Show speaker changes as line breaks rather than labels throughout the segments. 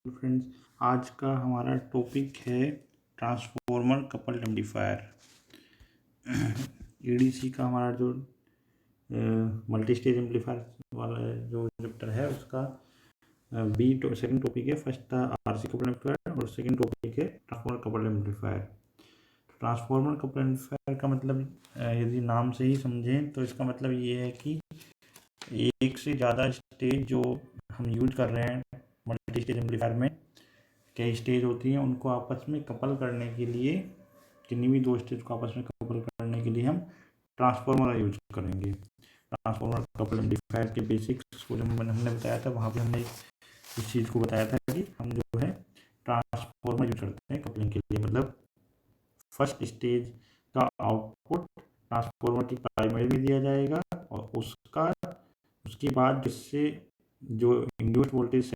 Friends, आज का हमारा टॉपिक है ट्रांसफॉर्मर कपल्ड एम्पलीफायर। ईडीसी का हमारा जो मल्टी स्टेज एम्पलीफायर वाला जो चैप्टर है उसका सेकंड टॉपिक है। फर्स्ट था आरसी कपल्ड एम्पलीफायर और सेकंड टॉपिक है transformer coupled amplifier. Transformer coupled amplifier का मतलब यदि नाम से ही समझें तो इसका मतलब ये है कि एक से ज़्यादा स्टेज जो हम यूज कर रहे हैं मल्टी स्टेज एम्पलीफायर में, कई स्टेज होती हैं, उनको आपस में कपल करने के लिए, किन्हीं भी दो स्टेज को आपस में कपल करने के लिए हम ट्रांसफॉर्मर का यूज करेंगे। ट्रांसफॉर्मर कपल एम्पलीफायर के बेसिक्स को जब हमने बताया था, वहाँ पे हमने इस चीज़ को बताया था कि हम जो है ट्रांसफॉर्मर यूज करते हैं कपलिंग के लिए। मतलब फर्स्ट स्टेज का आउटपुट ट्रांसफॉर्मर की प्राइमरी में दिया जाएगा और उसके बाद जिससे जो इंड्यूस्ड वोल्टेज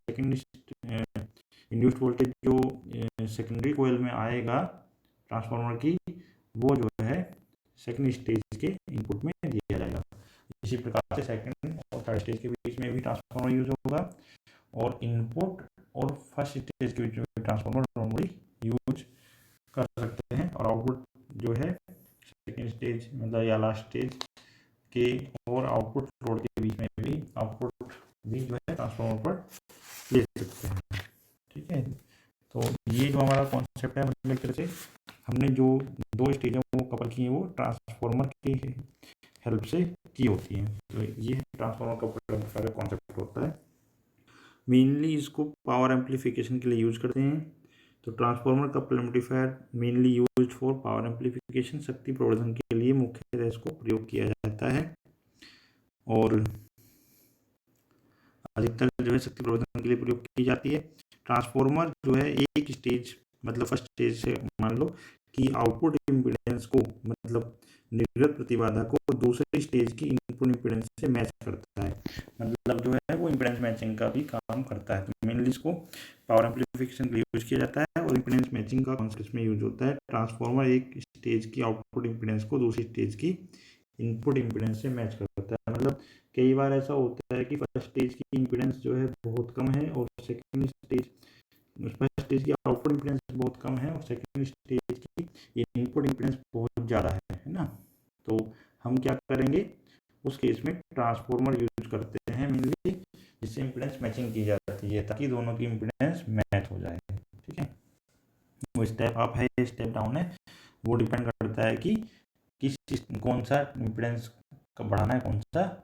जो सेकेंडरी कोयल में आएगा ट्रांसफार्मर की, वो जो है सेकेंड स्टेज के इनपुट में दिया जाएगा। इसी प्रकार से सेकेंड और थर्ड स्टेज के बीच में भी ट्रांसफार्मर यूज होगा और इनपुट और फर्स्ट स्टेज के बीच में ट्रांसफार्मर नॉर्मली यूज कर सकते हैं। और आउटपुट जो है सेकेंड स्टेज मतलब या लास्ट स्टेज के और आउटपुट लोड के बीच में भी आउटपुट भी जो है ट्रांसफार्मर पर ले सकते हैं। ठीक है, तो ये जो हमारा कॉन्सेप्ट है, मतलब एक तरह से हमने जो दो स्टेज वो कपल की हैं वो ट्रांसफार्मर की हेल्प से की होती हैं। तो ये ट्रांसफार्मर कपल का कॉन्सेप्ट होता है। मेनली इसको पावर एम्पलीफिकेशन के लिए यूज करते हैं। तो transformer couple amplifier mainly use for power amplification, शक्ति प्रवर्धन के लिए मुख्यतः इसको प्रयोग किया जाता है। और अधिकतर जो है शक्ति प्रवर्धन के लिए प्रयोग की जाती है। ट्रांसफार्मर जो है एक स्टेज मतलब फर्स्ट स्टेज से मान लो कि आउटपुट इम्पीडेंस को मतलब निर्गत प्रतिबाधा को दूसरे स्टेज की इनपुट इम्पीडेंस से मैच करता है। मतलब जो है वो इम्पीडेंस मैचिंग का भी काम करता है। तो मेनली इसको पावर एम्पलीफिकेशन के लिए यूज किया जाता है और इम्पीडेंस मैचिंग का कॉन्सेप्ट में यूज होता है। ट्रांसफार्मर एक स्टेज की आउटपुट इम्पीडेंस को दूसरी स्टेज की इनपुट इम्पीडेंस से मैच करता है। मतलब कई बार ऐसा होता है कि फर्स्ट स्टेज की इम्पीडेंस जो है बहुत कम है और सेकंड स्टेज फर्स्ट स्टेज की आउटपुट इम्पीडेंस बहुत कम है और सेकंड स्टेज की इनपुट इम्पीडेंस बहुत ज़्यादा है ना। तो हम क्या करेंगे उस केस में ट्रांसफार्मर यूज करते हैं मेनली, जिससे इम्पीडेंस मैचिंग की जाती है ताकि दोनों की इम्पीडेंस मैच हो जाए। ठीक है, वो स्टेप अप है स्टेप डाउन है, वो डिपेंड करता है कि कौन सा इम्पीडेंस बढ़ाना है, कौन सा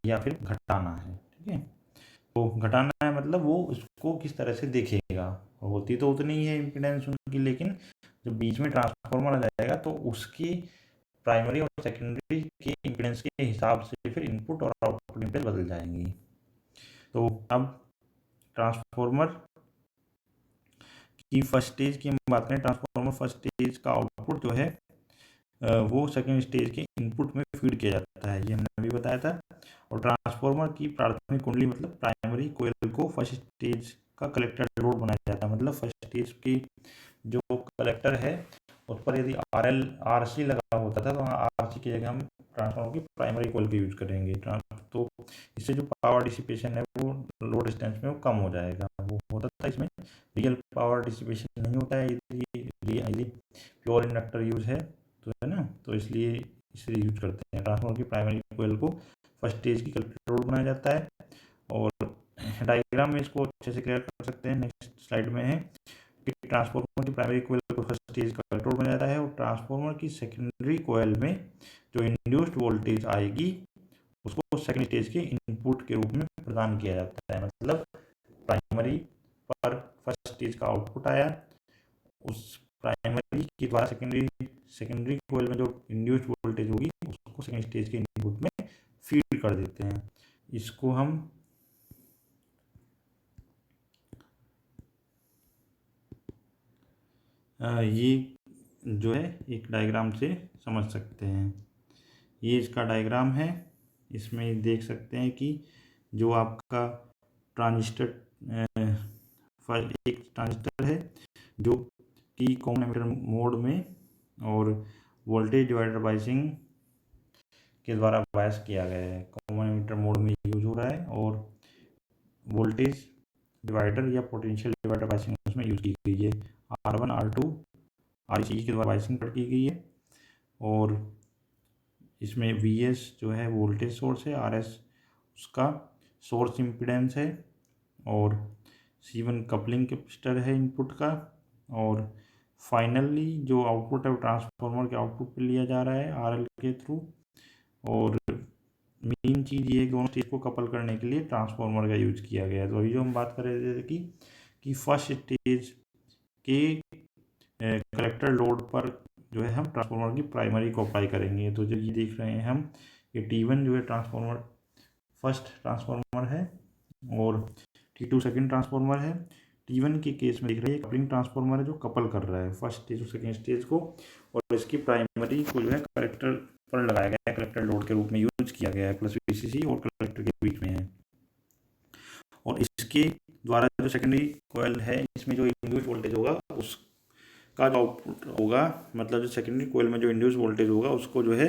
या फिर घटाना है। ठीक है, तो घटाना है मतलब वो उसको किस तरह से देखेगा। होती तो उतनी ही है इम्पीडेंस उनकी, लेकिन जब बीच में ट्रांसफार्मर आ जाएगा तो उसकी प्राइमरी और सेकेंडरी के इम्पीडेंस के हिसाब से फिर इनपुट और आउटपुट इम्पीडेंस बदल जाएंगी। तो अब ट्रांसफार्मर की फर्स्ट स्टेज की हम बात करें, ट्रांसफार्मर फर्स्ट स्टेज का आउटपुट जो है वो सेकेंड स्टेज के इनपुट में फीड किया जाता है, ये हमने अभी बताया था। और ट्रांसफार्मर की प्राथमिक कुंडली मतलब प्राइमरी कोयल को फर्स्ट स्टेज का कलेक्टर लोड बनाया जाता है। मतलब फर्स्ट स्टेज की जो कलेक्टर है उस पर यदि आरसी लगा होता था तो आरसी की जगह हम ट्रांसफार्मर की प्राइमरी कोयल को यूज करेंगे। तो इससे जो पावर डिसिपेशन है वो लो डिस्टेंस में वो कम हो जाएगा। वो होता था इसमें रियल पावर डिसिपेशन नहीं होता है यदि प्योर इंडक्टर यूज है तो, है ना। तो इसलिए इसे यूज करते हैं। ट्रांसफार्मर की प्राइमरी कोयल को फर्स्ट स्टेज की कलेक्टर लोड बनाया जाता है। और डायग्राम में इसको अच्छे से क्लियर कर सकते हैं, नेक्स्ट स्लाइड में है कि ट्रांसफार्मर की प्राइमरी कोयल को फर्स्ट स्टेज का कलेक्टर लोड बनाया जाता है और ट्रांसफार्मर की सेकेंडरी कोयल में जो इंड्यूस्ड वोल्टेज आएगी उसको सेकेंड स्टेज के इनपुट के रूप में प्रदान किया जाता है। मतलब प्राइमरी पर फर्स्ट स्टेज का आउटपुट आया, उस प्राइमरी के द्वारा सेकेंडरी कोयल में जो इंड्यूस्ड वोल्टेज होगी उसको सेकेंड स्टेज के इनपुट में फीड कर देते हैं। इसको हम ये जो है एक डायग्राम से समझ सकते हैं। ये इसका डायग्राम है, इसमें देख सकते हैं कि जो आपका ट्रांजिस्टर एक ट्रांजिस्टर है जो कि कॉमन एमिटर मोड में और वोल्टेज डिवाइडर बायसिंग के द्वारा बायस किया गया है। कॉमन एमिटर मोड में यूज हो रहा है और वोल्टेज डिवाइडर या पोटेंशियल डिवाइडर बाइसिंग उसमें यूज़ की गई है। R1 R2 REC के द्वारा बाइसिंग की गई है। और इसमें VS जो है वोल्टेज सोर्स है, RS उसका सोर्स इम्पिडेंस है, और C1 कपलिंग कैपेसिटर है इनपुट का। और फाइनली जो आउटपुट है वो ट्रांसफार्मर के आउटपुट पे लिया जा रहा है RL के थ्रू। और मेन चीज़ ये है कि दोनों स्टेज को कपल करने के लिए ट्रांसफार्मर का यूज किया गया है। तो अभी जो हम बात कर रहे थे कि फर्स्ट स्टेज के कलेक्टर लोड पर जो है हम ट्रांसफार्मर की प्राइमरी को अप्लाई करेंगे। तो जो ये देख रहे हैं हम, ये T1 जो है ट्रांसफार्मर फर्स्ट ट्रांसफार्मर है और T2 सेकंड ट्रांसफार्मर है। T1 के केस में देख रहे हैं कपलिंग ट्रांसफार्मर है जो कपल कर रहा है फर्स्ट स्टेज और सेकंड स्टेज को, और इसकी प्राइमरी को जो है कलेक्टर पर लगाया गया है, कलेक्टर लोड के रूप में यूज किया गया है, प्लस VCC और कलेक्टर के बीच में है। और इसके द्वारा जो सेकेंडरी कोयल है इसमें जो इंड्यूस वोल्टेज होगा उसका जो आउटपुट होगा, मतलब जो सेकेंडरी कोयल में जो इंड्यूस वोल्टेज होगा उसको जो है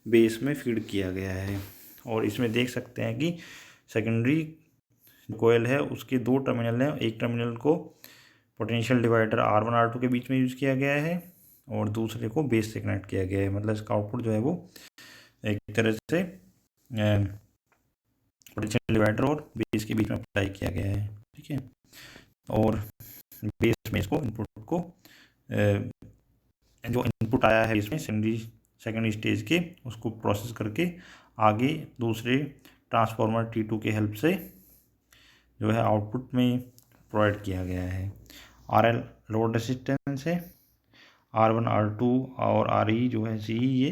बेस में फीड किया गया है। और इसमें देख सकते हैं कि सेकेंडरी कोयल है उसके दो टर्मिनल हैं, एक टर्मिनल को पोटेंशियल डिवाइडर R1 R2 के बीच में यूज किया गया है और दूसरे को बेस से कनेक्ट किया गया है। मतलब इसका आउटपुट जो है वो एक तरह से पोटेंशियल डिवाइडर और बेस के बीच में अप्लाई किया गया है, ठीक है। और बेस में इसको इनपुट को जो इनपुट आया है इसमें सेकेंडरी स्टेज के उसको प्रोसेस करके आगे दूसरे ट्रांसफार्मर T2 के हेल्प से जो है आउटपुट में प्रोवाइड किया गया है। RL लोड रेसिस्टेंस है, R1 R2 और RE जो है CE ये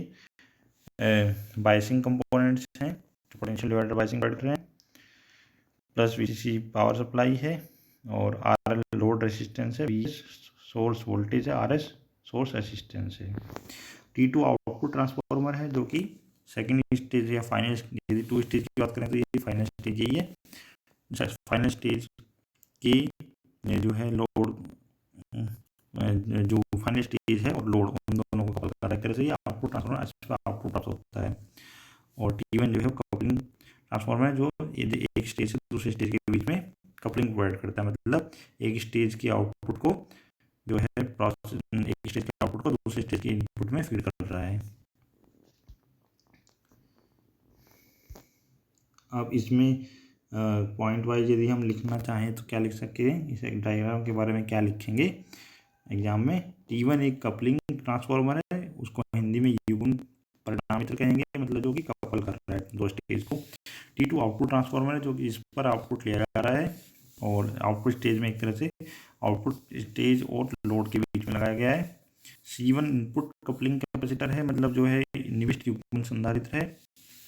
बाइसिंग कंपोनेंट्स हैं, पोटेंशियल डिवाइडर बाइसिंग कर रहे हैं, प्लस VCC पावर सप्लाई है, और RL लोड रेसिस्टेंस है, VS सोर्स वोल्टेज है, RS सोर्स रेसिस्टेंस है। T2 आउटपुट ट्रांसफार्मर है जो कि सेकेंड स्टेज या फाइनल, यदि 2 स्टेज की बात करें तो ये फाइनल स्टेज यही है। फाइनल स्टेज की जो है लोड, जो फाइनल स्टेज है और लोड उन दोनों को कपल कर रहा है, तरह से ये आउटपुट ट्रांसफार्मर आउटपुट प्राप्त होता है। और T1 जो है कपलिंग ट्रांसफार्मर है जो एक स्टेज से दूसरे स्टेज के बीच में कपलिंग प्रोवाइड करता है, मतलब एक स्टेज के आउटपुट को जो है एक स्टेज के आउटपुट को दूसरे स्टेज के इनपुट में फीड कर रहा है। अब इसमें पॉइंट वाइज यदि हम लिखना चाहें तो क्या लिख सकते हैं, इस डायग्राम के बारे में क्या लिखेंगे एग्जाम में। T1 एक कपलिंग ट्रांसफार्मर है, उसको हिंदी में युग्म परिणामित्र कहेंगे, मतलब जो कि कपल कर रहा है दो स्टेज को। T2 आउटपुट ट्रांसफार्मर है जो कि इस पर आउटपुट लिया जा रहा है, और आउटपुट स्टेज में एक तरह से आउटपुट स्टेज और लोड के बीच में लगाया गया है। C1 इनपुट कपलिंग कैपेसिटर है, मतलब जो है निविष्ट युग्मन संधारित्र है।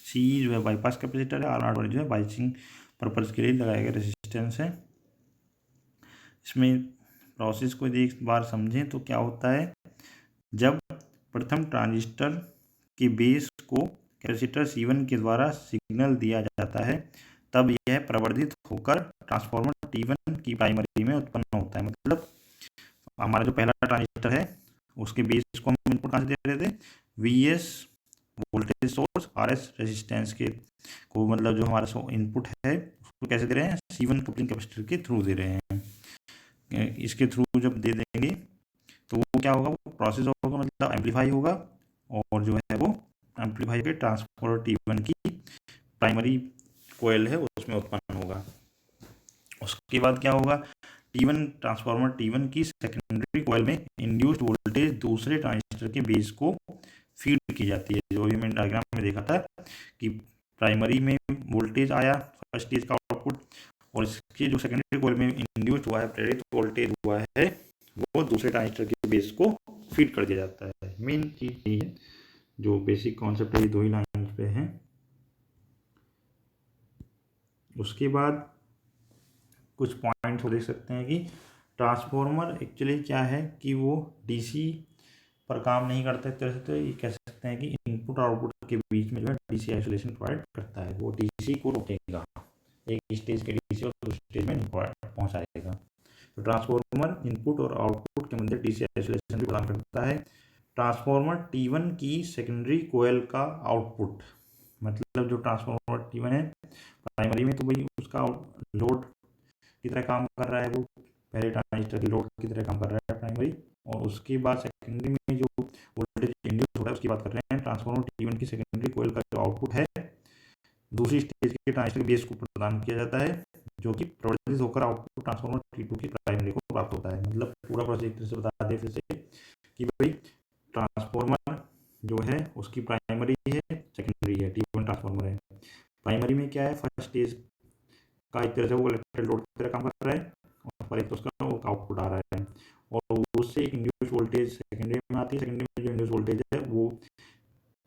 CE जो है बाईपास कैपेसिटर है, R0 जो है बाइसिंग पर्पज के लिए लगाया गया रेजिस्टेंस है। इसमें प्रोसेस को एक बार समझें तो क्या होता है, जब प्रथम ट्रांजिस्टर के बेस को कैपेसिटर C1 के द्वारा सिग्नल दिया जाता है तब यह प्रवर्धित होकर ट्रांसफार्मर T1 की प्राइमरी में उत्पन्न होता है। मतलब हमारा जो पहला ट्रांजिस्टर है उसके बेस को हम इनपुट कहाँ से दे रहे थे, VS voltage source, RS resistance के को, मतलब जो हमारा इनपुट है उसको कैसे दे रहे हैं, C1 कपलिंग कैपेसिटर के थ्रू दे रहे हैं। इसके थ्रू जब दे देंगे तो वो क्या होगा, वो प्रोसेस होगा, मतलब एम्पलीफाई होगा, और जो है वो एम्पलीफाई के ट्रांसफार्मर T1 की प्राइमरी कोयल है उसमें उत्पन्न होगा। उसके बाद क्या होगा, ट्रांसफार्मर T1 की सेकेंडरी कोयल में इंड्यूस्ड वोल्टेज दूसरे ट्रांजिस्टर के बेस को फीड की जाती है। जो मैंने डायग्राम में देखा था कि प्राइमरी में वोल्टेज आया फर्स्ट स्टेज का आउटपुट, और इसके जो सेकेंडरी कोयल में इंड्यूस्ड हुआ है, प्रेरित वोल्टेज हुआ है, वो दूसरे ट्रांजिस्टर के बेस को फीड कर दिया जाता है। मेन चीज ये है, जो बेसिक कॉन्सेप्ट है, दो ही लाइन पे है। उसके बाद कुछ पॉइंट्स देख सकते हैं कि ट्रांसफार्मर एक्चुअली क्या है कि वो DC पर काम नहीं करता एक तरह से, तो ये कह सकते हैं कि इनपुट और आउटपुट के बीच में जो है DC आइसोलेशन प्रोवाइड करता है। वो DC को रोकेगा, एक स्टेज के DC और दूसरे स्टेज में पहुंचाएगा। तो ट्रांसफार्मर इनपुट और आउटपुट के मध्य DC आइसोलेशन भी प्रदान करता है। ट्रांसफार्मर T1 की सेकेंडरी कोयल का आउटपुट, मतलब जो ट्रांसफार्मर T1 है प्राइमरी में, तो भाई उसका लोड की तरह काम कर रहा है, वो पहले ट्रांजिस्टर की लोड की तरह काम कर रहा है प्राइमरी। और उसके बाद सेकेंडरी में जो वोल्टेज इंड्यूस हो रहा है उसकी बात कर रहे हैं। ट्रांसफार्मर T1 की सेकेंडरी कोयल का जो आउटपुट है दूसरी स्टेज के ट्रांजिस्टर बेस को प्रदान किया जाता है, जो कि प्रवर्धित होकर आउटपुट ट्रांसफार्मर T2 की प्राइमरी को प्राप्त होता है। मतलब पूरा प्रोसेस एक तरह से बता दें फिर से कि भाई ट्रांसफार्मर जो है उसकी प्राइमरी है, सेकेंडरी है, T1 ट्रांसफार्मर है। प्राइमरी में क्या है, फर्स्ट स्टेज का एक तरह से वो इलेक्ट्रिक लोड की तरह काम कर रहा है और पर एक तो उसका वो आउटपुट आ रहा है, और उससे एक इंड्यूस वोल्टेज सेकेंडरी में आती है। सेकेंडरी में जो इंड्यूस वोल्टेज है वो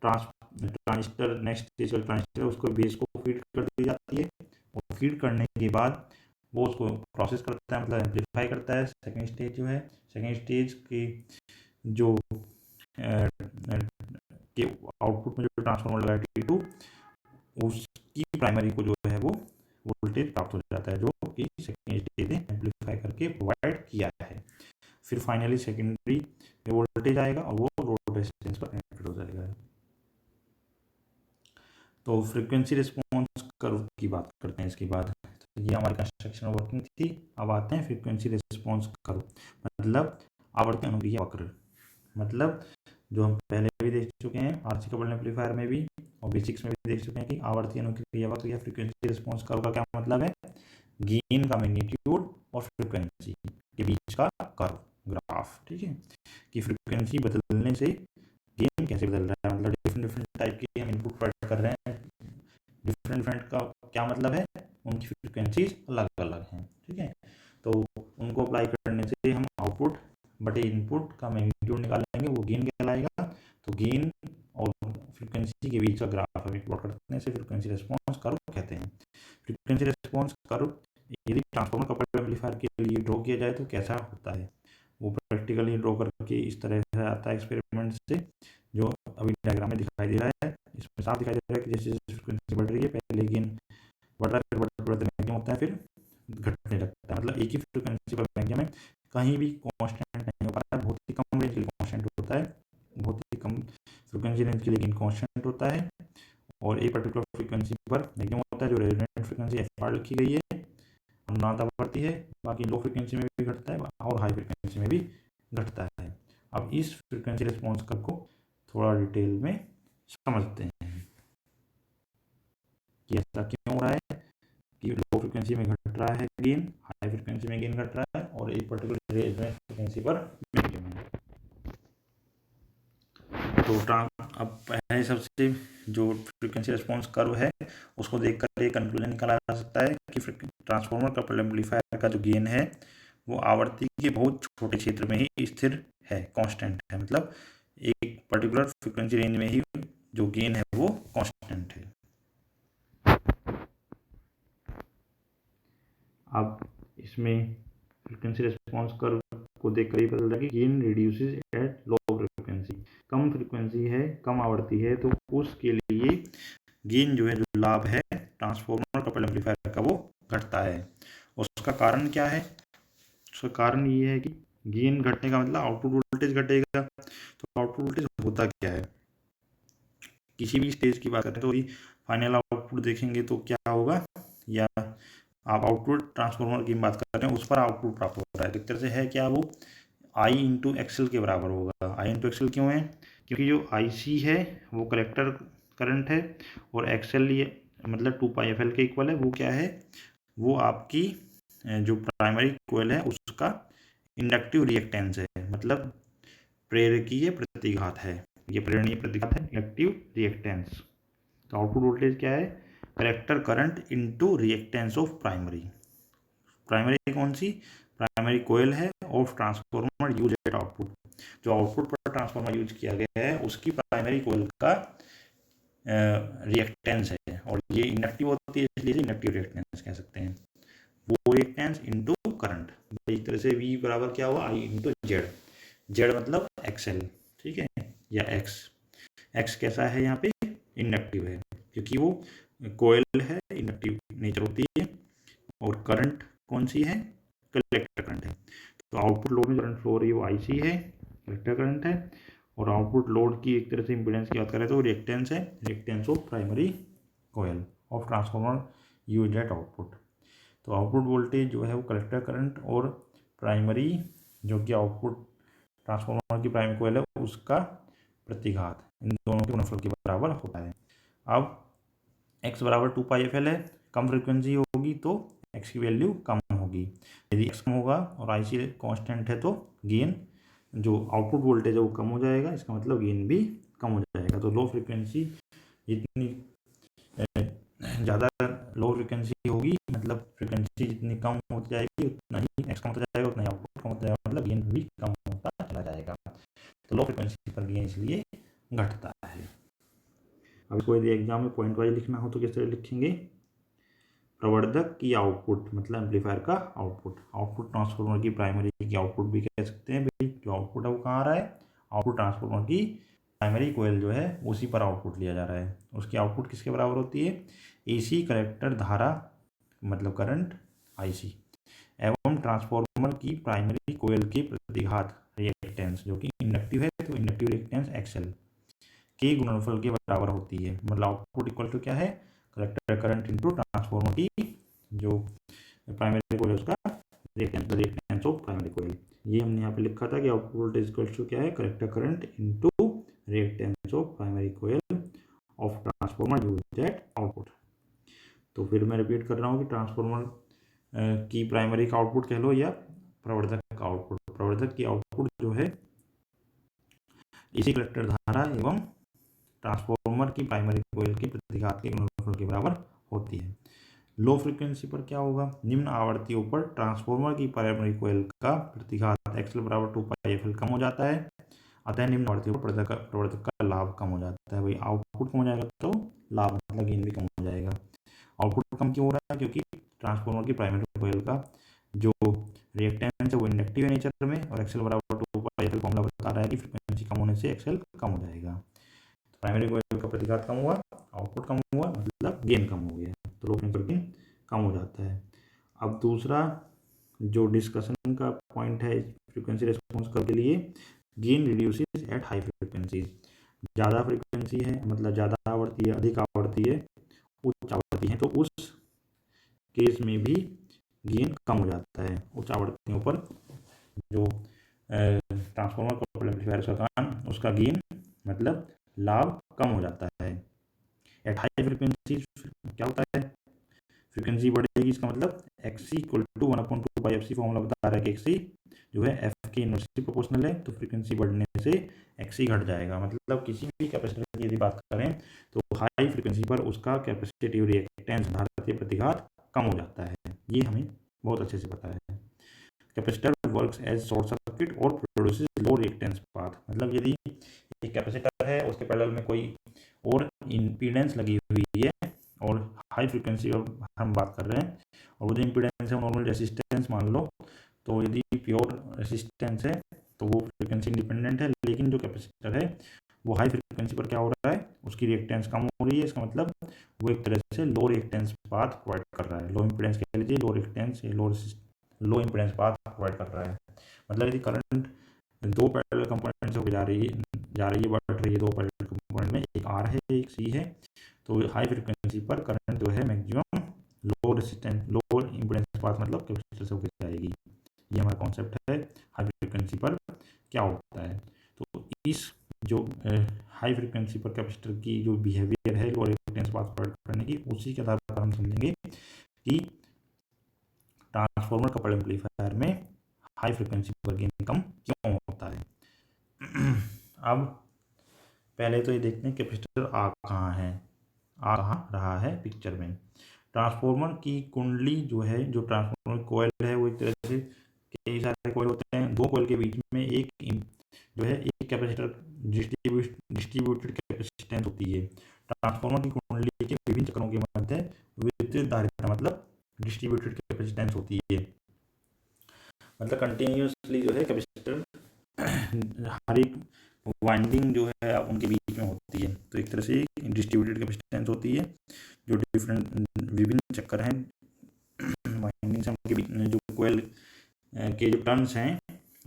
ट्रांजिस्टर नेक्स्ट स्टेज का ट्रांजिस्टर उसको बेस को फीड कर दी जाती है, और फीड करने के बाद वो उसको प्रोसेस करता है, मतलब एम्पलीफाई करता है। सेकेंड स्टेज जो है, सेकेंड स्टेज की जो के आउटपुट में जो ट्रांसफार्मर लगा है T2, उसकी प्राइमरी को जो है वो वोल्टेज प्राप्त हो जाता है, जो कि सेकेंड स्टेज ने एम्पलीफाई करके प्रोवाइड किया है। फिर फाइनली सेकेंडरी में वोल्टेज आएगा और वो लोड रेजिस्टेंस पर कनेक्टेड हो जाएगा। तो फ्रीक्वेंसी रिस्पॉन्स कर्व की बात करते हैं इसके बाद। तो ये हमारी कंस्ट्रक्शन वर्किंग थी। अब आते हैं फ्रीक्वेंसी रिस्पॉन्स कर्व, मतलब आवर्ती अनुक्रिया वक्र। मतलब जो हम पहले भी देख चुके हैं आरसी कपल्ड एम्पलीफायर में भी, और बेसिक्स में भी देख चुके हैं कि आवर्ती अनुक्रिया वक्र या फ्रीक्वेंसी रिस्पॉन्स कर्व का क्या मतलब है। गेन का मैग्नीट्यूड और फ्रीक्वेंसी के बीच का कर्व ग्राफ, ठीक है, कि फ्रीक्वेंसी बदलने से गेन कैसे बदल रहा है। मतलब डिफरेंट डिफरेंट टाइप की हम इनपुट प्रोवाइड कर रहे हैं, डिफरेंट डिफरेंट का क्या मतलब है, उनकी फ्रीक्वेंसीज अलग अलग हैं, ठीक है। तो उनको अप्लाई करने से हम आउटपुट बटे इनपुट का मैग्नीट्यूड निकालेंगे, वो गेन कहलाएगा। तो गेन और फ्रीक्वेंसी के बीच का ग्राफ हमें प्लॉट करने से फ्रीक्वेंसी रिस्पॉन्स कर्व कहते हैं। फ्रीक्वेंसी रिस्पॉन्स कर्व यदि ट्रांसफार्मर कपल्ड एम्पलीफायर के लिए ड्रॉ किया जाए तो कैसा होता है, वो प्रैक्टिकली ड्रॉ करके इस तरह से आता है एक्सपेरिमेंट से, जो अभी डायग्राम में दिखाई दे रहा है। इसमें साफ दिखाई दे रहा है कि जैसे जैसे फ्रीक्वेंसी बढ़ रही है पहले गेन बढ़ रहा है, फिर बढ़ते बढ़ते मैक्सिमम होता है, फिर घटने लगता है। मतलब एक ही फ्रीक्वेंसी पर मैक्सिमम में कहीं भी कांस्टेंट नहीं हो पाता है, बहुत ही कम रेंज के लिए कांस्टेंट होता है, बहुत ही कम फ्रीक्वेंसी रेंज के लिए गेन कांस्टेंट होता है, और एक पर्टिकुलर फ्रीक्वेंसी पर मैक्सिमम होता है जो रेजोनेंट फ्रीक्वेंसी FR लिखी गई है, अनुनादता बढ़ती है। बाकी लो फ्रीक्वेंसी में भी घटता है और हाई फ्रीक्वेंसी में भी घटता है। अब इस फ्रीक्वेंसी रिस्पॉन्स कर्व को थोड़ा डिटेल में समझते हैं कि ऐसा क्यों हो रहा है कि लो फ्रीक्वेंसी में घट रहा है गेन, हाई फ्रीक्वेंसी में गेन घट रहा है, और एक पर्टिकुलर रेजोनेंस फ्रीक्वेंसी पर मैक्सिमम है। तो अब पहले सबसे जो फ्रीक्वेंसी रिस्पॉन्स कर्व है उसको देखकर एक कंक्लूजन निकाला जा सकता है कि ट्रांसफार्मर कपल्ड एम्पलीफायर का जो गेन है वो आवर्ती के बहुत छोटे क्षेत्र में ही स्थिर है, कांस्टेंट है। मतलब एक पर्टिकुलर फ्रीक्वेंसी रेंज में ही जो गेन है वो कांस्टेंट है। अब इसमें फ्रीक्वेंसी रिस्पॉन्स कर्व को देखकर ही पता चला कि gain reduces at low frequency. Come frequency है, कम आवर्ती है, तो उसके लिए गेन जो है, जो लाभ है ट्रांसफार्मर कपल्ड एम्पलीफायर का, वो घटता है। उसका कारण क्या है, उसका कारण ये है कि गेन घटने का मतलब आउटपुट वोल्टेज घटेगा। तो आउटपुट वोल्टेज होता क्या है, किसी भी स्टेज की बात करें तो फाइनल आउटपुट देखेंगे तो क्या होगा, या आप आउटपुट ट्रांसफार्मर की बात कर रहे हैं उस पर आउटपुट प्राप्त हो रहा है, एक तरह से है क्या, वो I इंटू एक्सएल के बराबर होगा। I इंटू एक्सएल क्यों है, क्योंकि जो IC है वो कलेक्टर करंट है, और एक्सएल ये मतलब 2πfl के इक्वल है। वो क्या है, वो आपकी जो प्राइमरी कोयल है उसका इंडक्टिव रिएक्टेंस है, मतलब प्रेरकीय प्रतिघात है, ये प्रेरणीय प्रतिघात है, इंडक्टिव रिएक्टेंस। तो आउटपुट वोल्टेज क्या है, collector current into reactance of primary. Primary कौन सी, प्राइमरी कोयल है of transformer use at output. जो आउटपुट पर ट्रांसफार्मर यूज किया गया है उसकी प्राइमरी कोयल का रिएक्टेंस है, और ये इंडक्टिव होती है इसलिए इंडक्टिव रिएक्टेंस कह सकते हैं। वो रिएक्टेंस इंटू करंट, एक तरह से V बराबर क्या हुआ, I इंटू जेड। जेड मतलब एक्सएल, ठीक है, या एक्स कैसा है यहाँ पे, इंडक्टिव है, क्योंकि वो कोयल है, इंडक्टिव नेचर होती है, और करंट कौन सी है, कलेक्टर करंट है। तो आउटपुट लोड में करंट फ्लो हो रही है वो IC है, कलेक्टर करंट है, और आउटपुट लोड की एक तरह से इंपीडेंस की बात करें तो रिएक्टेंस है, reactance of primary coil of transformer used at output. तो आउटपुट वोल्टेज जो है वो कलेक्टर करंट और प्राइमरी जो कि आउटपुट ट्रांसफार्मर की प्राइमरी कोयल है उसका प्रतिघात इन दोनों के गुणनफल के बराबर होता है। अब x बराबर 2πfl है, कम फ्रिक्वेंसी होगी तो x की वैल्यू कम होगी। यदि x कम होगा और IC कांस्टेंट है तो गेन जो आउटपुट वोल्टेज है वो कम हो जाएगा, इसका मतलब गेन भी कम हो जाएगा। तो लो फ्रिक्वेंसी जितनी ज़्यादा लो फ्रिक्वेंसी होगी, मतलब फ्रिक्वेंसी जितनी कम होती जाएगी उतना ही एक्स कम होता जाएगा, उतना ही आउटपुट कम होता जाएगा, मतलब गेन भी कम होता चला जाएगा। तो लो फ्रिक्वेंसी पर गेन इसलिए घटता है। अब इसको यदि एग्जाम में पॉइंट वाइज लिखना हो तो किस तरह लिखेंगे? प्रवर्धक की आउटपुट मतलब एम्पलीफायर का आउटपुट, आउटपुट ट्रांसफार्मर की प्राइमरी की आउटपुट भी कह सकते हैं भाई। जो आउटपुट है वो कहाँ आ रहा है? आउटपुट ट्रांसफार्मर की प्राइमरी कोयल जो है उसी पर आउटपुट लिया जा रहा है। उसकी आउटपुट किसके बराबर होती है? AC कलेक्टर धारा मतलब करंट IC एवं ट्रांसफार्मर की प्राइमरी कोयल के प्रतिघात रिएक्टेंस जो कि इंडक्टिव है तो इंडक्टिव रिएक्टेंस XL के गुणनफल के बराबर होती है। मतलब आउटपुट इक्वल टू क्या है? कलेक्टर करंट इंटू ट्रांसफार्मर की जो प्राइमरी कोयल उसका रिएक्टेंस ऑफ प्राइमरी कोयल। ये हमने यहाँ पे लिखा था कि आउटपुट वोल्टेज इक्वल टू क्या है? Collector current into reactance of primary coil of transformer used at output. तो फिर मैं रिपीट कर रहा हूँ कि ट्रांसफार्मर की प्राइमरी का आउटपुट कह लो या प्रवर्धक का आउटपुट। प्रवर्धक की आउटपुट जो है AC कलेक्टर धारा एवं ट्रांसफार्मर की प्राइमरी कोयल के प्रतिघात के गुणनफल के बराबर होती है। लो फ्रीक्वेंसी पर क्या होगा? निम्न आवर्तियों पर ट्रांसफार्मर की प्राइमरी कोयल का प्रतिघात XL बराबर 2πfl कम हो जाता है, अतः निम्न आवर्तियों पर प्रवर्धक का लाभ कम हो जाता है। भाई आउटपुट कम हो जाएगा तो लाभ मतलब गेन भी कम हो जाएगा। आउटपुट कम क्यों हो रहा है? क्योंकि ट्रांसफार्मर की प्राइमरी कोयल का जो रिएक्टेंस है वो इंडक्टिव है नेचर में और XL बराबर 2πfl फॉर्मूला बता रहा है कि फ्रिक्वेंसी कम होने से XL कम हो जाएगा। तो प्राइमरी कोयल का प्रतिघात कम हुआ, आउटपुट कम हुआ, मतलब गेन कम हो गया, तो लो फ्रीक्वेंसी पर गेन कम हो जाता है। अब दूसरा जो डिस्कशन का पॉइंट है फ्रीक्वेंसी रिस्पॉन्स कर्व के लिए, gain reduces at high frequencies. ज़्यादा फ्रीक्वेंसी है मतलब ज़्यादा आवृत्ति है, अधिक आवृत्ति है, उच्च आवृत्ति है, तो उस केस में भी गेन कम हो जाता है। उच्च आवृत्तियों पर जो ट्रांसफार्मर कपल एम्पलीफायर का उसका गेन मतलब लाभ कम हो जाता है। एट हाई फ्रीक्वेंसी क्या होता है? फ्रीक्वेंसी बढ़ेगी, इसका मतलब XC equal to 1/2πfc formula बता रहा है कि XC जो है F के इनवर्सली प्रोपोर्शनल है, तो फ्रीक्वेंसी बढ़ने से XC घट जाएगा। मतलब किसी भी कैपेसिटर की यदि बात करें तो हाई फ्रीक्वेंसी पर उसका कैपेसिटिव रिएक्टेंस धारिता प्रतिघात कम हो जाता है। ये हमें बहुत अच्छे से पता है। Capacitor works as short circuit और प्रोड्यूसेस लो रिएक्टेंस पाथ। मतलब यदि एक कैपेसिटर है उसके पैरेलल में कोई और इम्पीडेंस लगी हुई है और हाई फ्रीक्वेंसी पर हम बात कर रहे हैं और वो जो इम्पीडेंस है नॉर्मल रेसिस्टेंस मान लो, तो यदि प्योर रेसिस्टेंस है तो वो फ्रीक्वेंसी इंडिपेंडेंट है, लेकिन जो कैपेसिटर है वो हाई फ्रीक्वेंसी पर क्या हो रहा है? उसकी रिएक्टेंस कम हो रही है, इसका मतलब वो एक तरह से लो रिएक्टेंस पाथ प्रोवाइड कर रहा है। लो इम्पीडेंस कह लीजिए, लो रिएक्टेंस, लो इम्पीडेंस पाथ प्रोवाइड कर रहा है। मतलब यदि करंट दो पैरेलल कंपोनेंट से होकर जा रही है बढ़ रही है, दो पैरेलल कंपोनेंट में एक R है एक C है, तो हाई फ्रीक्वेंसी पर करंट जो है मैक्सिमम लो रेसिस्टेंस लो इम्पीडेंस पाथ मतलब कैपेसिटर से होकर जाएगी। ये हमारा कॉन्सेप्ट है हाई फ्रीक्वेंसी पर क्या होता है। तो इस जो हाई फ्रीक्वेंसी पर कैपेसिटर की जो बिहेवियर है लो रिएक्टेंस पाथ प्रोवाइड करने की, उसी के आधार पर हम समझेंगे कि ट्रांसफार्मर कपल एम्पलीफायर में हाई फ्रीक्वेंसी पर गेन कम क्यों होता है। अब पहले तो ये देखते हैं कैपेसिटर आ कहाँ है, आ कहाँ रहा है पिक्चर में। ट्रांसफार्मर की कुंडली जो है, जो ट्रांसफार्मर कोयल है वो एक तरह से कई सारे कोयल होते हैं, दो कोयल के बीच में एक जो है एक कैपेसिटर डिस्ट्रीब्यूटेड कैपेसिटेंस होती है। ट्रांसफार्मर की कुंडली के विभिन्न चक्रों के मध्य विद्युत धारिता मतलब डिस्ट्रीब्यूटेड कैपेसिटेंस होती है। मतलब कंटिन्यूसली जो है कैपेसिटर हर एक वाइंडिंग जो है उनके बीच में होती है, तो एक तरह से डिस्ट्रीब्यूटेड कैपेसिटेंस होती है। जो विभिन्न चक्कर हैं वाइंडिंग्स उनके बीच में, जो कोयल के जो टर्न्स हैं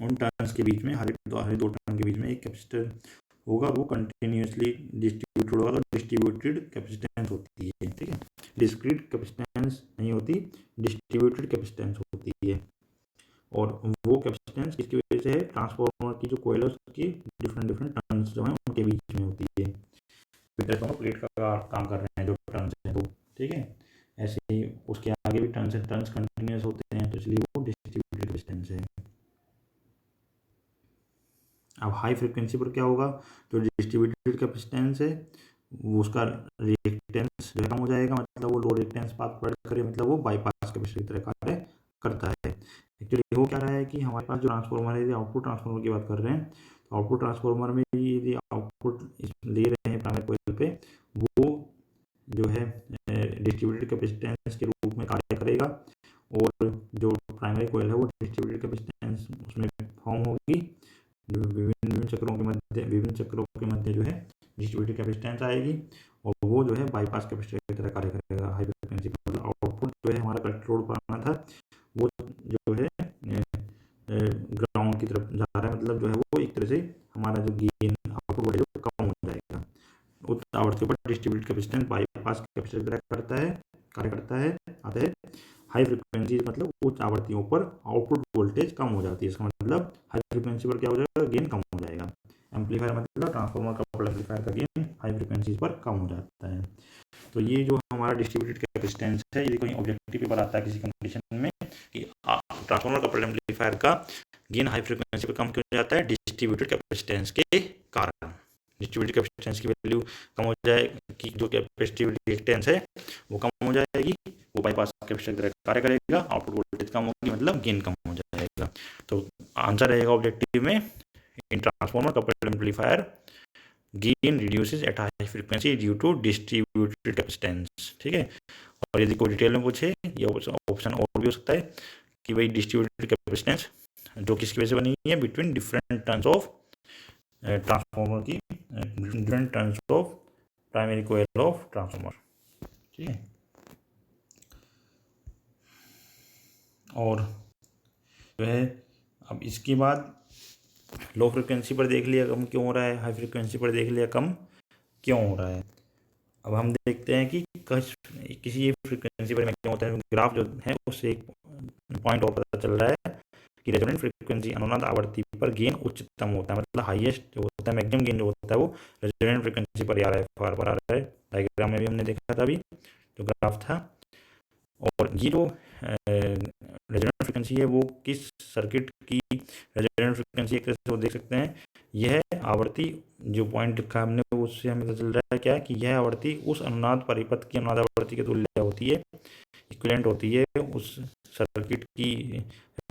उन टर्न्स के बीच में हर दो टर्न के बीच में एक कैपेसिटर होगा, वो कंटिन्यूसली डिस्ट्रीब्यूटेड डिस्ट्रीब्यूटेड होगा तो डिस्ट्रीब्यूटेड कैपेसिटेंस होती है, ठीक है। डिस्क्रीट कैपेसिटेंस नहीं होती, डिस्ट्रीब्यूटेड कैपेसिटेंस होती है। और वो कैपेसिटेंस किसकी वजह से है, ट्रांसफार्मर की जो कोयल है उसकी डिफरेंट डिफरेंट टर्न्स जो है उनके बीच में होती है। दोनों प्लेट का काम कर रहे हैं जो टर्न्स हैं तो, ठीक है। ऐसे ही उसके आगे भी टर्न्स कंटिन्यूस होते हैं, तो इसलिए वो डिस्ट्रीब्यूटेड कैपेसिटेंस है। अब हाई फ्रिक्वेंसी पर क्या होगा, जो डिस्ट्रीब्यूटेड कैपेसिटेंस है वो उसका रिएक्टेंस जो कम हो जाएगा, मतलब वो लो रिएक्टेंस पाथ प्रोवाइड करे, मतलब वो बाईपास कैपेसिटर की तरह कार्य करता है। एक्चुअली हो क्या रहा है कि हमारे पास जो ट्रांसफार्मर है, यदि आउटपुट ट्रांसफार्मर की बात कर रहे हैं, तो आउटपुट ट्रांसफार्मर में यदि आउटपुट ले रहे हैं प्राइमरी कॉइल पे, वो जो है डिस्ट्रीब्यूटेड कैपेसिटेंस के रूप में कार्य करेगा, और जो प्राइमरी कॉइल है वो डिस्ट्रीब्यूटेड कैपेसिटेंस उसमें फॉर्म होगी। विभिन्न चक्रों के मध्य जो है डिस्ट्रीब्यूटेड कैपेसिटेंस आएगी, और वो जो है बाईपास कैपेसिटर की तरह कार्य करेगा हाई फ्रिक्वेंसी पर। आउटपुट जो है हमारा कलेक्टर लोड पर आना था, वो जो है ग्राउंड की तरफ जा रहा है, मतलब जो है वो एक तरह से हमारा जो गेन आउटपुट वोल्टेज वो कम हो जाएगा। उच्च आवृत्ति पर डिस्ट्रीब्यूटेड कैपेसिटेंस बाईपास कैपेसिटर की तरह कार्य करता है आता है। हाई फ्रिक्वेंसी मतलब उच्च आवृत्तियों पर आउटपुट वोल्टेज कम हो जाती है, इसका मतलब हाई फ्रिक्वेंसी पर क्या हो जाएगा, गेन कम हो जाएगा। एम्पलीफायर मतलब ट्रांसफार्मर कपल एम्पलीफायर का गेन हाई फ्रिक्वेंसी पर कम हो जाता है। तो ये जो हमारा डिस्ट्रीब्यूटेड कैपेसिटेंस है, यदि कोई ऑब्जेक्टिव पेपर आता है किसी कंडीशन में कि ट्रांसफार्मर कपल एम्पलीफायर का गेन हाई फ्रिक्वेंसी पर कम क्यों जाता है, डिस्ट्रीब्यूटेड कैपेसिटेंस के कारण। डिस्ट्रीब्यूटेड कैपेसिटेंस की वैल्यू कम हो जाएगी, जो कैपेसिटिव रिएक्टेंस है वो कम हो जाएगी, वो बाईपास कैपेसिटर की तरह कार्य करेगा, आउटपुट वोल्टेज कम होगी, मतलब गेन कम हो जाएगा। तो आंसर रहेगा ऑब्जेक्टिव में, in transformer coupled amplifier gain reduces at high frequency due to distributed capacitance, ठीक है। और यदि कोई डिटेल में पूछे, ये ऑप्शन और भी हो सकता है कि भाई डिस्ट्रीब्यूटेड कैपेसिटेंस जो किसकी वजह से बनी है, between different turns of transformer की, different turns of primary coil of transformer, ठीक है। और जो है अब इसके बाद लो फ्रिक्वेंसी पर देख लिया कम क्यों हो रहा है, हाई फ्रिक्वेंसी पर देख लिया कम क्यों हो रहा है। अब हम देखते हैं कि किसी फ्रिक्वेंसी पर क्यों होता है। ग्राफ जो है उससे एक पॉइंट और पता चल रहा है कि रेजोनेंट फ्रिक्वेंसी अनुनाद आवृत्ति पर गेन उच्चतम होता है, मतलब हाईएस्ट जो होता है, मैक्सिमम गेन जो होता है वो रेजोनेंट फ्रिक्वेंसी पर आ रहा है, फार पर आ रहा है। डायग्राम में भी हमने देखा था अभी जो ग्राफ था। और ये जो रेजोनेंट फ्रिक्वेंसी है वो किस सर्किट की रेजोनेंट फ्रिक्वेंसी एक तरह से वो देख सकते हैं, यह आवृत्ति जो पॉइंट लिखा हमने उससे हमें पता चल रहा है क्या, कि यह आवृत्ति उस अनुनाद परिपथ की अनुनाद आवृत्ति के तुल्य होती है, इक्विवेलेंट होती है, उस सर्किट की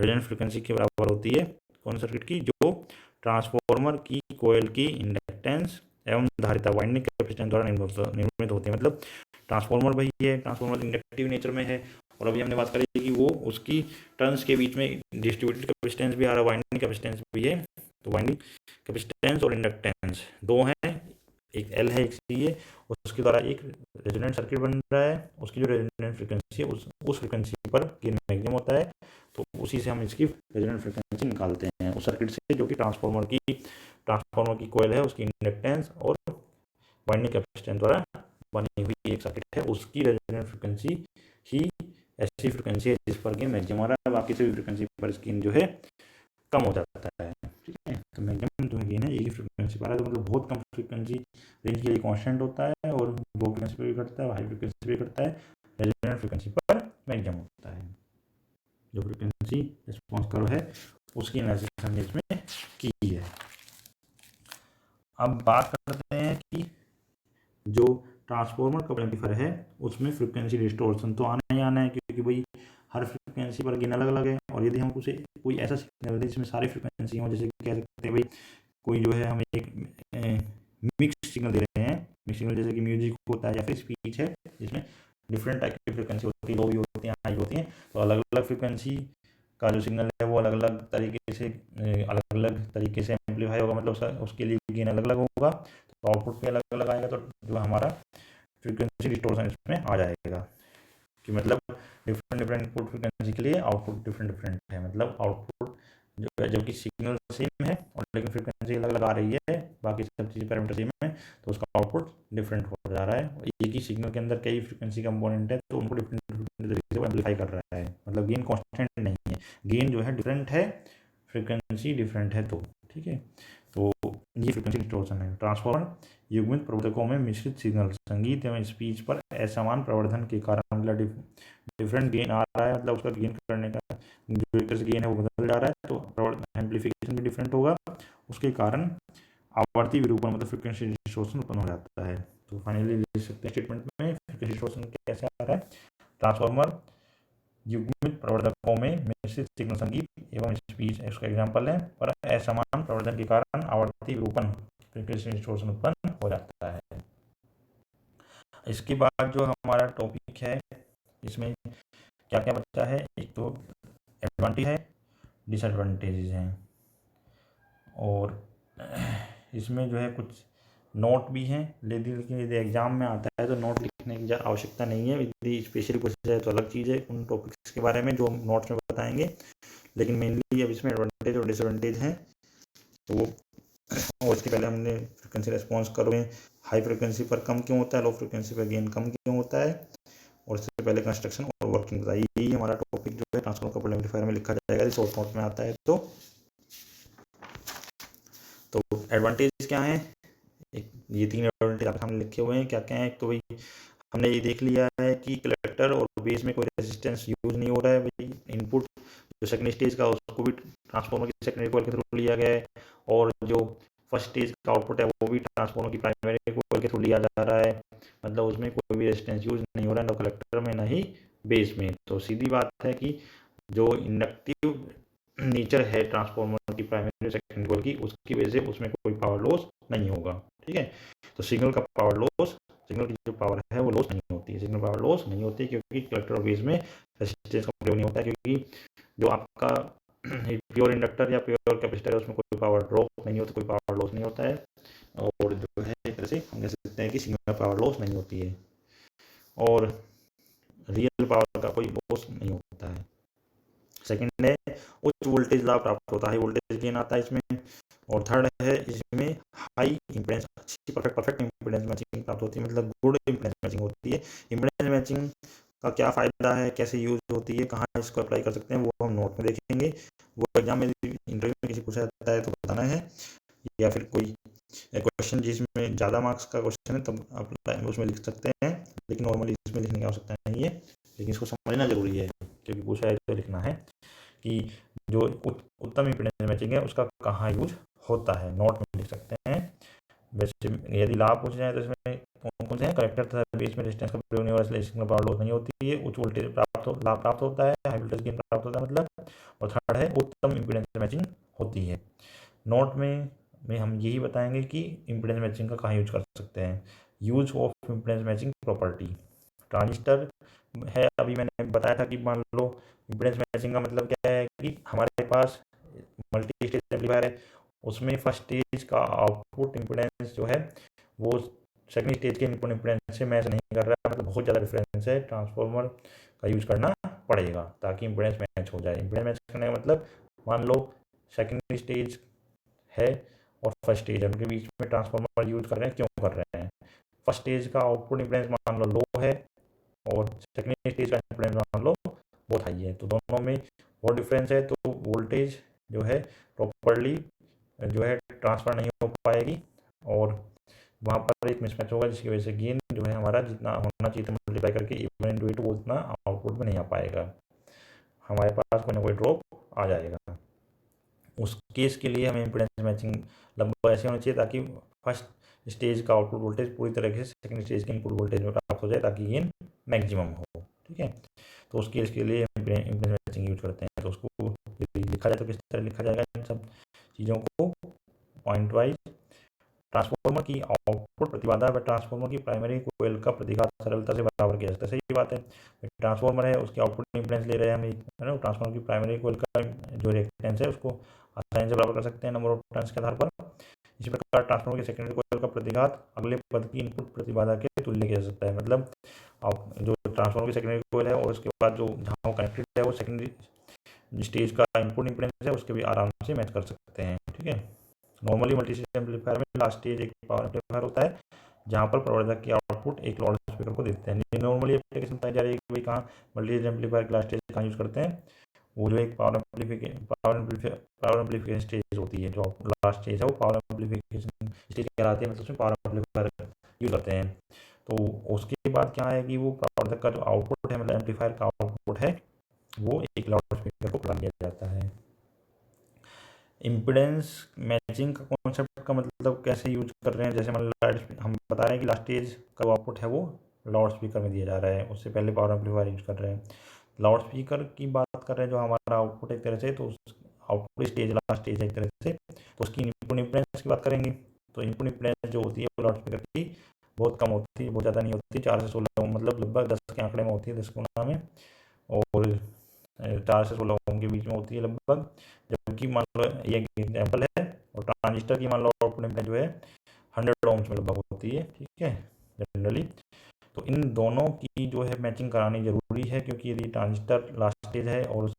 रेजोनेंट फ्रिक्वेंसी के बराबर होती है। कौन सर्किट की, जो ट्रांसफार्मर की कोयल की इंडक्टेंस एवं धारिता वाइंडिंग कैपेसिटेंस द्वारा निर्मित होती है। मतलब ट्रांसफार्मर वही है, ट्रांसफार्मर इंडक्टिव नेचर में है, और अभी हमने बात करी कि वो उसकी टर्न्स के बीच में डिस्ट्रीब्यूटेड कैपेसिटेंस भी आ रहा है, वाइंडिंग कैपेसिटेंस भी है। तो वाइंडिंग कैपेसिटेंस और इंडक्टेंस दो हैं, एक एल है एक सी है, उसके द्वारा एक रेजोनेंट सर्किट बन रहा है, उसकी जो रेजोनेंट फ्रिक्वेंसी है उस फ्रिक्वेंसी पर गेन मैक्सिमम होता है, तो उसी से हम इसकी रेजोनेंट फ्रिक्वेंसी निकालते हैं उस सर्किट से, जो कि ट्रांसफार्मर की कोयल है उसकी इंडक्टेंस और वाइंडिंग कैपेसिटेंस द्वारा बनी हुई एक सर्किट है, उसकी रेजोनेंट फ्रिक्वेंसी ही ऐसी फ्रिक्वेंसी है जिस पर गेन मैक्सिमम आ रहा है, बाकी सभी फ्रिक्वेंसी पर गेन जो है कम हो जाता है, ठीक है। तो मैक्सिमम जो गेन है यही फ्रिक्वेंसी पर है, तो मतलब बहुत कम फ्रिक्वेंसी रेंज के लिए कांस्टेंट होता है, और लो फ्रिक्वेंसी पर भी घटता है, हाई फ्रिक्वेंसी पर भी घटता है, रेजोनेंट फ्रिक्वेंसी पर मैक्सिमम होता है। जो फ्रिक्वेंसी रिस्पॉन्स कर्व है उसकी एनालिसिस हमने इसमें की है। अब बात करते हैं कि जो ट्रांसफार्मर कपल एम्पलीफायर है उसमें फ्रिक्वेंसी डिस्टॉर्शन तो आना ही आना है, क्योंकि भाई हर फ्रिक्वेंसी पर गेन अलग अलग है, और यदि हम उसे कोई ऐसा सिग्नल दें जिसमें सारी फ्रिक्वेंसी हो, जैसे कह सकते हैं भाई कोई जो है हम एक मिक्स सिग्नल दे रहे हैं, मिक्स सिग्नल जैसे कि म्यूजिक होता है या फिर स्पीच है, जिसमें डिफरेंट टाइप की फ्रिक्वेंसी होती है, लो भी होती है, हाई होती है, तो अलग अलग फ्रिक्वेंसी का जो सिग्नल है वो अलग अलग तरीके से एम्पलीफाई होगा, मतलब उसके लिए गेन अलग अलग होगा, तो आउटपुट पे अलग अलग आएगा, तो जो हमारा फ्रिक्वेंसी डिस्टॉर्शन इसमें आ जाएगा, कि मतलब डिफरेंट इनपुट फ्रिक्वेंसी के लिए आउटपुट डिफरेंट है, मतलब आउटपुट जो है जबकि सिग्नल सेम है और लेकिन फ्रिक्वेंसी अलग अलग आ रही है, बाकी सब चीज़ पैरामीटर सेम है, तो उसका आउटपुट डिफरेंट हो जा रहा है। एक ही सिग्नल के अंदर कई फ्रिक्वेंसी कंपोनेंट है, तो उनको डिफरेंट डिफरेंट तरीके से एम्पलीफाई कर रहा है। मतलब गेन कांस्टेंट नहीं है, गेन जो है डिफरेंट है, फ्रिक्वेंसी डिफरेंट है। तो ठीक है, तो ये फ्रिक्वेंसी डिस्टॉर्शन है। ट्रांसफॉर्मर युग्मित प्रवर्धकों में मिश्रित सिग्नल संगीत एवं स्पीच पर असमान प्रवर्धन के कारण मतलब डिफरेंट गेन आ रहा है, मतलब उसका गेन करने का जो एक तरह से गेन है वो बदल जा रहा है, तो एम्पलीफिकेशन भी डिफरेंट होगा, उसके कारण आवर्ती विरूपण मतलब फ्रिक्वेंसी डिस्टॉर्शन उत्पन्न हो जाता है। तो फाइनली लिख सकते हैं स्टेटमेंट में फ्रिक्वेंसी डिस्टॉर्शन कैसे आ रहा है। ट्रांसफॉर्मर युग्मित प्रवर्धकों में मिश्रित सिग्नल संगीत एवं स्पीच इसका एग्जाम्पल है, पर असमान प्रवर्धन के कारण आवर्ती विरूपण फ्रिक्वेंसी डिस्टॉर्शन उत्पन्न हो जाता है। इसके बाद जो हमारा टॉपिक है, इसमें क्या क्या बचा है, एक तो एडवांटेज है, डिसएडवांटेजेस हैं, और इसमें जो है कुछ नोट भी हैं। लेकिन यदि एग्जाम में आता है तो नोट लिखने की आवश्यकता नहीं है, यदि स्पेशली पूछा जाए तो अलग चीज़ है उन टॉपिक्स के बारे में जो हम नोट्स में बताएंगे। लेकिन मेनली अब इसमें एडवांटेज और डिसएडवांटेज हैं। तो और इसके पहले हमने फ्रिक्वेंसी रेस्पॉन्स कर्व में हाई फ्रिक्वेंसी पर कम क्यों होता है, लो फ्रिक्वेंसी पर गेन कम क्यों होता है, और इससे पहले कंस्ट्रक्शन और वर्किंग बताइए। यही हमारा टॉपिक जो है ट्रांसफॉर्मर कपल्ड एम्पलीफायर में लिखा जाएगा, शॉर्ट नोट में आता है। तो एडवांटेज क्या है, एक ये 3 एडवांटेज आपके सामने लिखे हुए हैं। क्या क्या है, एक तो भाई हमने ये देख लिया है कि कलेक्टर और बेस में कोई रेजिस्टेंस यूज नहीं हो रहा है। भाई इनपुट जो सेकंड स्टेज का उसको भी ट्रांसफॉर्मर की सेकेंडरी कॉइल के थ्रू लिया गया है, और जो फर्स्ट स्टेज का आउटपुट है वो भी ट्रांसफॉर्मर की प्राइमरी कॉइल के थ्रू लिया जा रहा है। मतलब उसमें कोई भी रेजिस्टेंस यूज नहीं हो रहा है, ना कलेक्टर में ना ही बेस में। तो सीधी बात है कि जो इंडक्टिव नेचर है ट्रांसफॉर्मर की प्राइमरी सेकेंडरी कॉइल की, उसकी वजह से उसमें कोई पावर लॉस नहीं होगा। ठीक है, तो सिग्नल का पावर लॉस, सिग्नल की जो पावर है वो लॉस नहीं होती है, सिग्नल पावर लॉस नहीं होती क्योंकि कलेक्टर और बेस में रेजिस्टेंस का प्रयोग नहीं होता है, क्योंकि जो आपका प्योर इंडक्टर या प्योर कैपेसिटर है उसमें कोई पावर ड्रॉप नहीं होता, कोई पावर लॉस नहीं होता है। और जो है एक तरह से हम कह सकते हैं कि सिग्नल पावर लॉस नहीं होती है, और रियल पावर का कोई लॉस नहीं होता है। सेकंड है उच्च वोल्टेज लाभ प्राप्त होता है, वोल्टेज गेन आता है इसमें। और थर्ड है इसमें हाई इम्पीडेंस, अच्छी परफेक्ट इम्पीडेंस मैचिंग प्राप्त होती है, मतलब गुड इम्पीडेंस मैचिंग होती है। इम्पीडेंस मैचिंग का क्या फ़ायदा है, कैसे यूज होती है, कहाँ इसको अप्लाई कर सकते हैं, वो हम नोट में देखेंगे। वो एग्जाम में इंटरव्यू में किसी पूछा जाता है तो बताना है, या फिर कोई क्वेश्चन जिसमें ज़्यादा मार्क्स का क्वेश्चन है तब आप उसमें लिख सकते हैं, लेकिन नॉर्मली इसमें लिखने की आवश्यकता नहीं है। लेकिन इसको समझना जरूरी है क्योंकि पूछा है तो लिखना है कि जो उत्तम इम्पीडेंस मैचिंग है उसका कहाँ यूज होता है, नोट में लिख सकते हैं। वैसे यदि लाभ पूछ जाए तो इसमें कौन कौन से हैं, कलेक्टर तथा बेस में रेजिस्टेंस का प्रयोग नहीं हो रहा है, सिग्नल पावर लॉस नहीं होती है, उच्च वोल्टेज लाभ प्राप्त होता है, हाई वोल्टेज गेन प्राप्त होता है मतलब। और थर्ड है उत्तम इम्पीडेंस मैचिंग होती है। नोट में हम यही बताएंगे कि इम्पीडेंस मैचिंग का कहाँ यूज कर सकते हैं। Use of impedance matching property, transistor है, अभी मैंने बताया था कि मान लो इम्पीडेंस मैचिंग का मतलब क्या है कि हमारे पास मल्टी स्टेज एम्पलीफायर है, उसमें फर्स्ट स्टेज का आउटपुट इम्पीडेंस जो है वो सेकंड स्टेज के इनपुट इम्पीडेंस से मैच नहीं कर रहा है, मतलब बहुत ज़्यादा डिफरेंस है, ट्रांसफॉर्मर का यूज करना पड़ेगा ताकि इम्पीडेंस मैच हो जाए। इम्पीडेंस मैच करने का मतलब मान लो सेकेंड स्टेज है और फर्स्ट स्टेज है, उनके बीच में ट्रांसफॉर्मर यूज कर रहे हैं, क्यों कर रहे हैं, फर्स्ट स्टेज का आउटपुट इम्पीडेंस मान लो लो है और सेकेंड स्टेज का इम्पीडेंस मान लो बहुत हाई है, तो दोनों में बहुत डिफरेंस है, तो वोल्टेज जो है प्रॉपरली जो है ट्रांसफ़र नहीं हो पाएगी और वहाँ पर एक मिसमैच होगा, जिसकी वजह से गेन जो है हमारा जितना होना चाहिए था मल्टीप्लाई करके इवन इनटू इट वो उतना आउटपुट में नहीं आ पाएगा, हमारे पास कोई ना कोई ड्रॉप आ जाएगा। उस केस के लिए हमें इम्पीडेंस मैचिंग लगभग ऐसे होनी चाहिए ताकि फर्स्ट स्टेज का आउटपुट वोल्टेज पूरी तरह से सेकंड स्टेज के इनपुट वोल्टेज में प्राप्त हो जाए ताकि गेन मैक्सिमम हो। ठीक है, तो उस केस के लिए इम्पीडेंस मैचिंग यूज करते हैं। तो उसको लिखा जाए तो किस तरह लिखा जाएगा, इन सब चीज़ों को पॉइंट वाइज। ट्रांसफॉर्मर की आउटपुट प्रतिबाधा व ट्रांसफॉर्मर की प्राइमरी कोयल का प्रतिघात सरलता से बराबर किया जाता है। सही बात है, ट्रांसफॉर्मर है उसकी आउटपुट इम्पीडेंस ले रहे हैं हम, है ना, ट्रांसफॉर्मर की प्राइमरी कोयल का जो रिएक्टेंस है उसको आसानी से बराबर कर सकते हैं नंबर ऑफ टर्न्स के आधार पर। इसी प्रकार ट्रांसफॉर्मर की सेकेंडरी कोयल का प्रतिघात अगले पद की इनपुट प्रतिबाधा के तुल्य किया जा सकता है, मतलब जो ट्रांसफॉर्मर की सेकेंडरी कोयल है और उसके बाद जो जहाँ वो कनेक्टेड है वो सेकेंडरी स्टेज का इनपुट इम्पीडेंस है उसके भी आराम से मैच कर सकते हैं। ठीक है, नॉर्मली मल्टी स्टेज एम्पलीफायर में लास्ट स्टेज एक पावर एम्पलीफायर होता है जहाँ पर प्रवर्धक की आउटपुट एक लाउड स्पीकर को देते हैं। नॉर्मली एप्लीकेशन बताई जा रही है कि भाई कहाँ मल्टी एम्पलीफायर क्लास स्टेज कहाँ यूज़ करते हैं, वो जो एक पावर एम्पलीफिकेशन स्टेज होती है, जो लास्ट स्टेज है वो पावर एम्पलीफिकेशन स्टेज कहलाती है, मतलब उसमें पावर एम्पलीफायर यूज़ करते हैं। तो उसके बाद क्या है कि वो प्रवर्धक का जो आउटपुट है, मतलब एम्पलीफायर का आउटपुट है, वो एक लाउड स्पीकर को प्रदान किया जाता है। इम्पिडेंस मैचिंग का कॉन्सेप्ट का मतलब कैसे यूज कर रहे हैं, जैसे मतलब हम बता रहे हैं कि लास्ट स्टेज का आउटपुट है वो लाउड स्पीकर में दिया जा रहा है, उससे पहले पावर एम्पलीफायर यूज कर रहे हैं। लाउड स्पीकर की बात कर रहे हैं, जो हमारा आउटपुट एक तरह से, तो आउटपुट स्टेज लास्ट स्टेज एक तरह से, तो उसकी इनपुट इम्पिडेंस की बात करेंगे। तो इनपुट इम्पिडेंस जो होती है वो लाउड स्पीकर की बहुत कम होती है, बहुत ज़्यादा नहीं होती, 4 से 16 ओम, मतलब लगभग 10 के आंकड़े में होती है, 10 गुना में, और 4 से 16 ओम के बीच में होती है लगभग। जबकि मान लो ये एग्जाम्पल है, और ट्रांजिस्टर की मान लो आउटपुट इम्पीडेंस जो है 100 ओम्स में लगभग होती है, ठीक है, जनरली। तो इन दोनों की जो है मैचिंग करानी जरूरी है, क्योंकि यदि ट्रांजिस्टर लास्ट स्टेज है और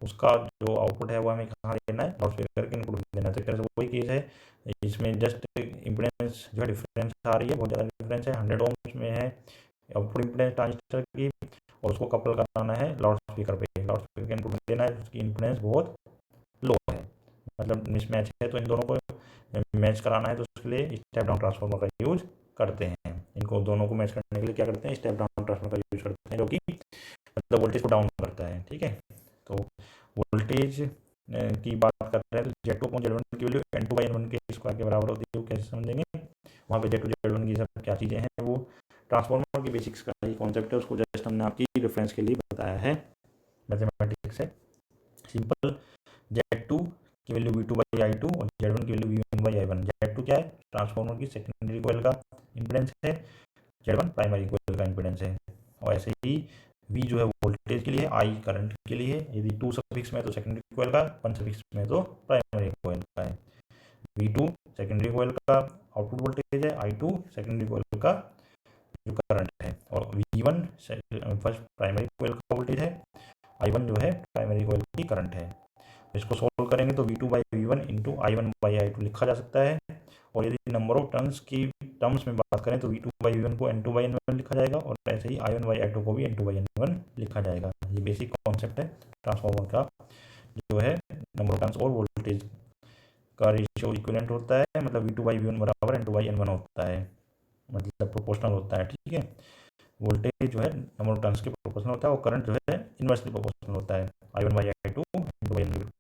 उसका जो आउटपुट है वो हमें कहाँ देना है, लाउड स्पीकर के इनपुट में देना है। तो एक तरह से वही केस है, इसमें जस्ट इम्पीडेंस जो है डिफरेंस आ रही है, बहुत ज़्यादा डिफरेंस है, 100 ओम्स में है आउटपुट इम्पीडेंस ट्रांजिस्टर की, और उसको कपल कराना है लाउड स्पीकर पे, लाउड स्पीकर के इनपुट में देना है, उसकी इम्पीडेंस बहुत लो है, मतलब मिसमैच है। तो इन दोनों को मैच कराना है, तो उसके लिए स्टेप डाउन ट्रांसफार्मर का यूज करते हैं। इनको दोनों को मैच करने के लिए क्या करते हैं, स्टेप डाउन ट्रांसफार्मर का यूज करते हैं, जो कि मतलब वोल्टेज को डाउन करता है, ठीक है। तो वोल्टेज की बात कर रहे हैं, तो Z2 अपॉन Z1 की वैल्यू N2 बाई N1 के स्क्वायर के बराबर होती है, वो कैसे समझेंगे। वहाँ पे Z2 Z1 की सब क्या चीज़ें हैं, वो ट्रांसफार्मर की बेसिक्स का ही कॉन्सेप्ट है, उसको जस्ट हमने आपकी रेफरेंस के लिए बताया है, मैथमेटिक्स है सिंपल। Z2 की वैल्यू V2 बाई I2 और Z1 की value V1 by I1। Z2 क्या है, ट्रांसफार्मर की सेकेंडरी कॉइल का इम्पीडेंस है, Z1 प्राइमरी कॉइल का इम्पीडेंस है। और ऐसे ही V जो है वोल्टेज के लिए, I करंट के लिए, यदि 2 सफिक्स में तो सेकेंडरी कॉइल का, 1 सफिक्स में तो प्राइमरी कॉइल का है। V2 सेकेंडरी कॉइल का आउटपुट वोल्टेज है, I2 सेकेंडरी कॉइल का जो करंट है, और V1 फर्स्ट प्राइमरी कॉइल का वोल्टेज है, I1 जो है प्राइमरी कॉइल की करंट है। इसको सोल्व करेंगे तो V2 by V1 into I1 by I2 लिखा जा सकता है। और यदि नंबर ऑफ टर्म्स में बात करें तो V2 बाई V1 को N2 बाई N1 लिखा जाएगा, और ऐसे ही I1 बाई I2 को भी N2 बाई N1 लिखा जाएगा। ये बेसिक कॉन्सेप्ट है ट्रांसफार्मर का, जो है नंबर ऑफ टर्म्स और वोल्टेज का रेशियो इक्विवेलेंट होता है, मतलब V2 बाई V1 बराबर N2 बाई N1 होता है, मतलब प्रोपोर्शनल होता है, ठीक है। वोल्टेज जो है नंबर ऑफ टर्न्स के प्रोपोर्शनल होता है, और करंट जो है इनवर्सली प्रोपोर्शनल होता है, I1 by I2 N2 by N1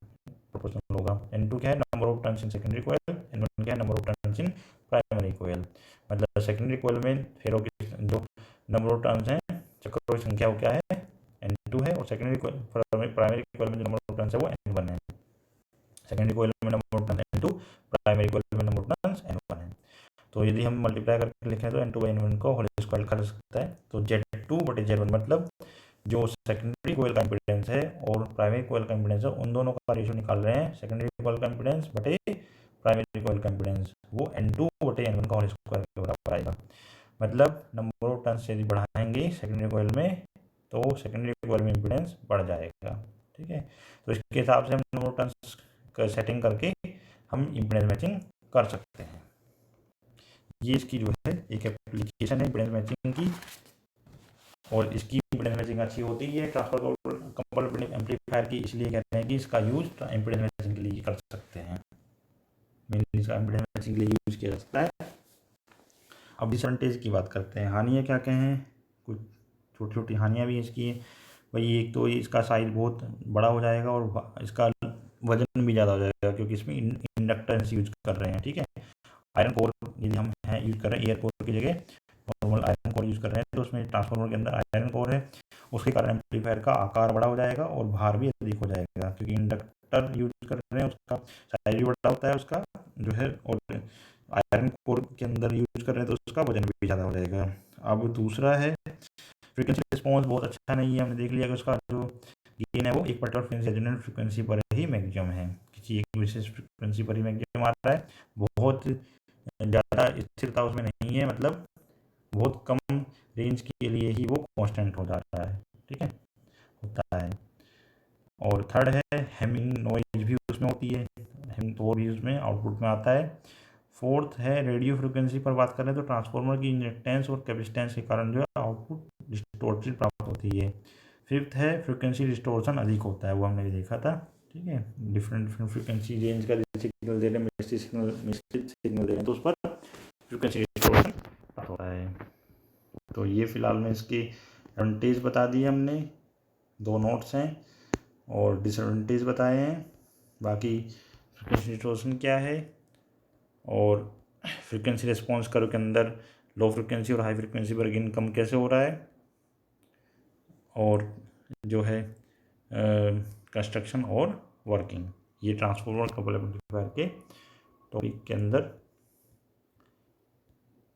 proportional होगा। N2 क्या है, number of turns in secondary coil, N1 क्या है, number of turns in primary coil. मतलब सेकेंडरी कॉइल में फेरों की जो नंबर ऑफ टर्न्स हैं, चक्रों की संख्या वो क्या है, N2 है, और सेकेंडरी प्राइमरी कॉइल में जो नंबर ऑफ टर्न्स है वो N1 है। सेकेंडरी कॉइल में number of turns N2, primary coil में नंबर ऑफ टर्न्स N1 है। तो यदि हम मल्टीप्लाई करके लिखें तो N2 बाई N1 को होल स्क्वायर लिखा जा सकता है। तो Z2 बटे Z1 मतलब जो सेकेंडरी कोयल का इम्पीडेंस है और प्राइमरी कोयल का इम्पीडेंस है, उन दोनों का रेशियो निकाल रहे हैं, सेकेंडरी कोयल का इम्पीडेंस बटे प्राइमरी कोयल का इम्पीडेंस, वो N2 बटे N1 का होल स्क्वायर के बराबर आएगा। मतलब नंबर ऑफ टर्न्स यदि बढ़ाएंगे सेकेंडरी कोयल में, तो सेकेंडरी कोयल में इम्पीडेंस बढ़ जाएगा, ठीक है। तो इसके हिसाब से हम नंबर ऑफ टर्न्स का सेटिंग करके हम इम्पीडेंस मैचिंग कर सकते हैं। ये इसकी जो है एक एप्लीकेशन है इम्पीडेंस मैचिंग की, और इसकी इम्पीडेंस मैचिंग अच्छी होती है ट्रांसफर कंपल्ड एम्पलीफायर की, इसलिए कहते हैं कि इसका यूज इम्पीडेंस मैचिंग के लिए कर सकते हैं, मेनली इसका इम्पीडेंस मैचिंग के लिए यूज किया जा सकता है। अब डिसएडवांटेज की बात करते हैं, हानियाँ क्या क्या हैं, कुछ छोटी छोटी हानियाँ भी इसकी। भाई एक तो इसका साइज बहुत बड़ा हो जाएगा, और इसका वजन भी ज़्यादा हो जाएगा, क्योंकि इसमें इंडक्टेंस यूज कर रहे हैं, ठीक है। आयरन कोर यदि हम यूज कर रहे हैं, एयर कोर की जगह नॉर्मल आयरन कोर यूज कर रहे हैं, तो उसमें ट्रांसफार्मर के अंदर आयरन कोर है, उसके कारण एम्पलीफायर का आकार बड़ा हो जाएगा और भार भी अधिक हो जाएगा, क्योंकि इंडक्टर यूज कर रहे हैं, उसका साइज भी बड़ा होता है उसका जो है, और आयरन कोर के अंदर यूज कर रहे हैं तो उसका वजन भी ज़्यादा हो जाएगा। अब दूसरा है फ्रीक्वेंसी रिस्पॉन्स बहुत अच्छा नहीं है, हमने देख लिया कि उसका जो गेन है वो एक पर्टिकुलर रेजोनेंट फ्रीक्वेंसी पर ही मैक्सिमम है, किसी एक विशेष फ्रीक्वेंसी पर ही मैक्सिमम आ रहा है, बहुत ज़्यादा स्थिरता उसमें नहीं है, मतलब बहुत कम रेंज के लिए ही वो कांस्टेंट हो जाता है, ठीक है, होता है। और थर्ड है हैमिंग नॉइज भी उसमें होती है, तो वो भी उसमें आउटपुट में आता है। फोर्थ है रेडियो फ्रिक्वेंसी पर बात करें तो ट्रांसफार्मर की इंडक्टेंस और कैपेसिटेंस के कारण जो है आउटपुट डिस्टॉर्टेड प्राप्त होती है। फिफ्थ है फ्रिक्वेंसी डिस्टोर्शन अधिक होता है, वो हमने भी देखा था। ठीक है, डिफरेंट डिफरेंट फ्रिक्वेंसी रेंज का सिग्नल दे रहे हैं, मिक्स्ड सिग्नल दे रहे हैं तो उस पर फ्रिक्वेंसी डिस्टोर्शन प्राप्त होता है। तो ये फिलहाल में इसकी एडवांटेज बता दिए हमने, 2 नोट्स हैं और डिसएडवांटेज बताए हैं। बाकी फ्रिक्वेंसी डिस्टोर्शन क्या है और फ्रिक्वेंसी रिस्पॉन्स कर्व के अंदर लो फ्रिक्वेंसी और हाई फ्रिक्वेंसी पर गेन कम कैसे हो रहा है, और जो है कंस्ट्रक्शन और वर्किंग, ये ट्रांसफार्मर कपल एम्पलीफायर के टॉपिक के अंदर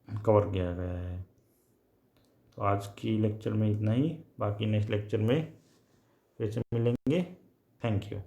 कवर किया गया है। तो आज की लेक्चर में इतना ही, बाकी नेक्स्ट लेक्चर में फिर से मिलेंगे। Thank you.